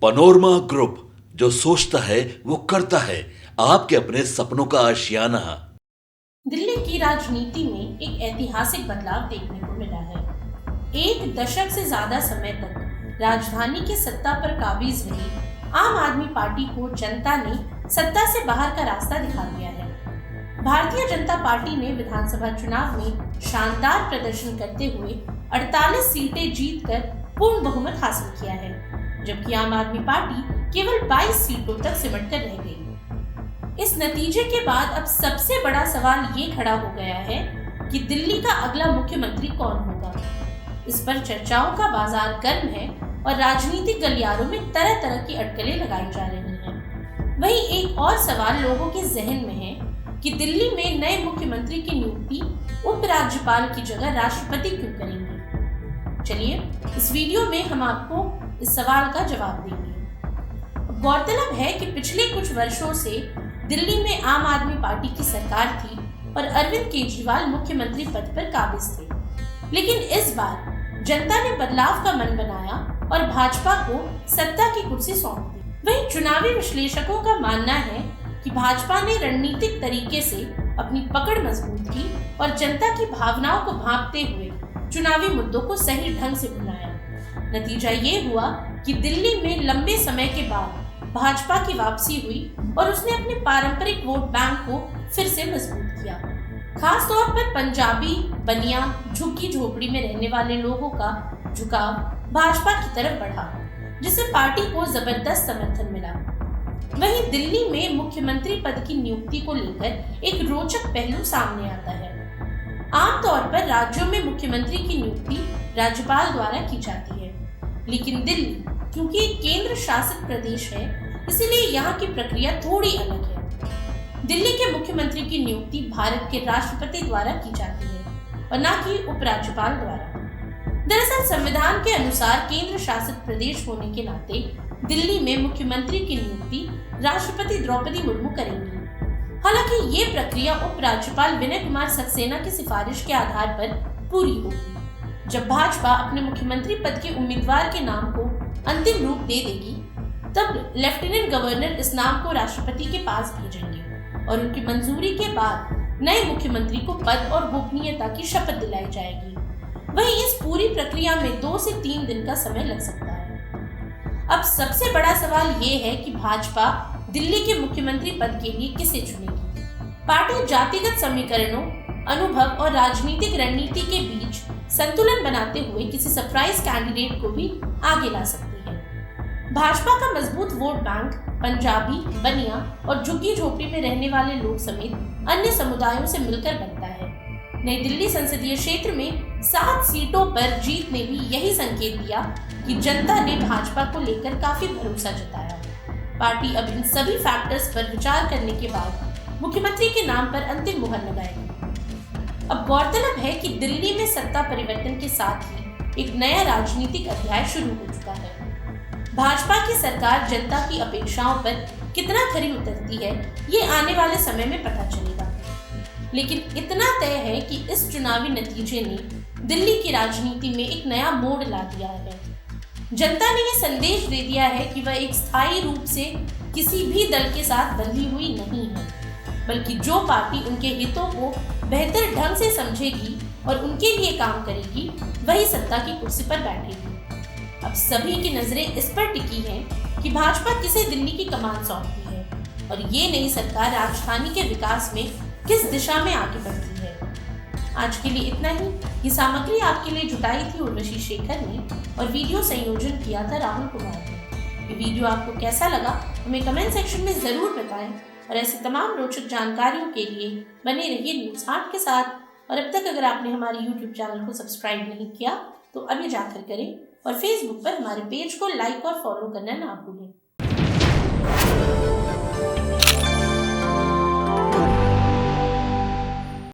Panorama group, जो सोचता है वो करता है। आपके अपने सपनों का आशियाना। दिल्ली की राजनीति में एक ऐतिहासिक बदलाव देखने को मिला है। एक दशक से ज्यादा समय तक राजधानी की सत्ता पर काबिज रही आम आदमी पार्टी को जनता ने सत्ता से बाहर का रास्ता दिखा दिया है। भारतीय जनता पार्टी ने विधानसभा चुनाव में शानदार प्रदर्शन करते हुए 48 सीटें जीतकर पूर्ण बहुमत हासिल किया है, जबकि आम आदमी पार्टी केवल 22 सीटों तक सिमट कर रह गई। इस नतीजे के बाद अब सबसे बड़ा सवाल ये खड़ा हो गया है कि दिल्ली का अगला मुख्यमंत्री कौन होगा। इस पर चर्चाओं का बाजार गर्म है और राजनीतिक गलियारों में तरह तरह की अटकलें लगाई जा रही हैं। वहीं एक और सवाल लोगों के जहन में है कि दिल्ली में नए मुख्यमंत्री की नियुक्ति उपराज्यपाल की जगह राष्ट्रपति क्यों करेंगे। चलिए इस वीडियो में हम आपको इस सवाल का जवाब देंगे। गौरतलब है कि पिछले कुछ वर्षों से दिल्ली में आम आदमी पार्टी की सरकार थी और अरविंद केजरीवाल मुख्यमंत्री पद पर काबिज थे, लेकिन इस बार जनता ने बदलाव का मन बनाया और भाजपा को सत्ता की कुर्सी सौंप दी। वहीं चुनावी विश्लेषकों का मानना है कि भाजपा ने रणनीतिक तरीके से अपनी पकड़ मजबूत की और जनता की भावनाओं को भांपते हुए चुनावी मुद्दों को सही ढंग से बुलाया। नतीजा ये हुआ कि दिल्ली में लंबे समय के बाद भाजपा की वापसी हुई और उसने अपने पारंपरिक वोट बैंक को फिर से मजबूत किया। खास तौर पर पंजाबी, बनिया, झुग्गी झोपड़ी में रहने वाले लोगों का झुकाव भाजपा की तरफ बढ़ा, जिससे पार्टी को जबरदस्त समर्थन मिला। वहीं दिल्ली में मुख्यमंत्री पद की नियुक्ति को लेकर एक रोचक पहलू सामने आता है। आमतौर पर राज्यों में मुख्यमंत्री की नियुक्ति राज्यपाल द्वारा की जाती है, लेकिन दिल्ली क्योंकि एक केंद्र शासित प्रदेश है, इसीलिए यहाँ की प्रक्रिया थोड़ी अलग है। दिल्ली के मुख्यमंत्री की नियुक्ति भारत के राष्ट्रपति द्वारा की जाती है और न कि उपराज्यपाल द्वारा। दरअसल संविधान के अनुसार केंद्र शासित प्रदेश होने के नाते दिल्ली में मुख्यमंत्री की नियुक्ति राष्ट्रपति द्रौपदी मुर्मू करेंगी। हालांकि ये प्रक्रिया उपराज्यपाल विनय कुमार सक्सेना की सिफारिश के आधार पर पूरी होगी। जब भाजपा अपने मुख्यमंत्री पद के उम्मीदवार के नाम को अंतिम रूप दे देगी, तब लेफ्टिनेंट गवर्नर इस नाम को राष्ट्रपति के पास भेजेंगे और उनकी मंजूरी के बाद नए मुख्यमंत्री को पद और गोपनीयता की शपथ दिलाई जाएगी। वहीं इस पूरी प्रक्रिया में 2 से 3 दिन का समय लग सकता है। अब सबसे बड़ा सवाल ये है कि भाजपा दिल्ली के मुख्यमंत्री पद के लिए किसे चुनेगी। पार्टी जातिगत समीकरणों, अनुभव और राजनीतिक रणनीति के बीच संतुलन बनाते हुए किसी सरप्राइज कैंडिडेट को भी आगे ला सकती है। भाजपा का मजबूत वोट बैंक पंजाबी, बनिया और झुग्गी झोपड़ी में रहने वाले लोग समेत अन्य समुदायों से मिलकर बनता है। नई दिल्ली संसदीय क्षेत्र में 7 सीटों पर जीत ने भी यही संकेत दिया कि जनता ने भाजपा को लेकर काफी भरोसा जताया। पार्टी अब इन सभी फैक्टर्स पर विचार करने के बाद मुख्यमंत्री के नाम पर अंतिम मुहर लगाएगी। अब गौरतलब है कि दिल्ली में सत्ता परिवर्तन के साथ ही एक नया राजनीतिक अध्याय शुरू हो चुका है। भाजपा की सरकार जनता की अपेक्षाओं पर कितना खरी उतरती है, ये आने वाले समय में पता चलेगा। लेकिन इतना तय है कि इस चुनावी नतीजे ने दिल्ली की राजनीति में एक नया मोड़ ला दिया है। जनता ने ये संदेश दे दिया है कि वह एक स्थायी रूप से किसी भी दल के साथ बंधी हुई नहीं है, बल्कि जो पार्टी उनके हितों को बेहतर ढंग से समझेगी और उनके लिए काम करेगी, वही सत्ता की कुर्सी पर बैठेगी। अब सभी की नजरें इस पर टिकी हैं कि भाजपा किसे दिल्ली की कमान सौंपती है और ये नई सरकार राजधानी के विकास में किस दिशा में आगे बढ़ती है। आज के लिए इतना ही। ये सामग्री आपके लिए जुटाई थी उर्वशी शेखर ने और वीडियो संयोजन किया था राहुल कुमार ने। ये वीडियो आपको कैसा लगा हमें कमेंट सेक्शन में जरूर बताएं और ऐसे तमाम रोचक जानकारियों के लिए बने रहिए न्यूज़ 8 के साथ। और अब तक अगर आपने हमारे YouTube चैनल को सब्सक्राइब नहीं किया तो अभी जाकर करें और Facebook पर हमारे पेज को लाइक और फॉलो करना ना भूलें।